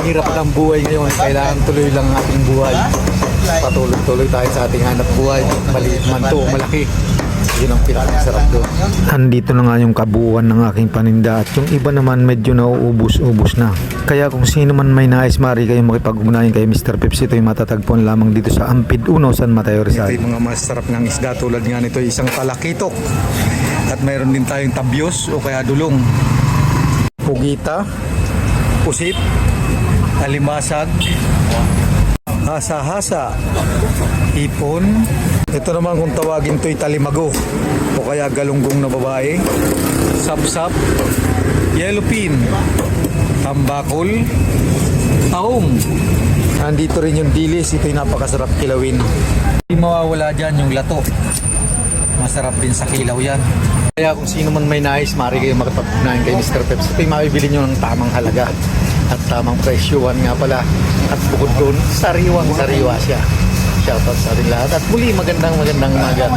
Hirap ng buhay ngayon, kailangan tuloy lang ang ating buhay. Patuloy-tuloy tayo sa ating hanap buhay. Maliit man to o malaki. Yun ang pinakasarap doon. Andito na nga yung kabuuan ng aking paninda at yung iba naman medyo nauubos-ubos na. Kaya kung sino man may nais, maaari kayong makipag-ugnayan kay Mr. Peps. Ito'y matatagpuan lamang dito sa Ampid 1, San Mateo, Rizal. Ito yung mga masarap ng isda tulad nga nito, isang talakitok. At mayroon din tayong tabyos o kaya dulong. Pugita, pusit, alimasag, hasa-hasa, ipon. Ito naman kung tawagin to'y talimago o kaya galunggong na babae, sapsap, yellowfin, tambakol, taong. Nandito rin yung dilis, ito'y napakasarap kilawin. Hindi mawawala dyan yung lato. Masarap din sa kilaw yan. Kaya kung sino man may nais, maaari kayo makapag-ugnayan kay Mr. Peps. Ito'y mabibili nyo ng tamang halaga at tamang presyuhan nga pala. At bukod doon, sariwang-sariwa siya. Shoutout sa ating lahat. At muli, magandang umaga.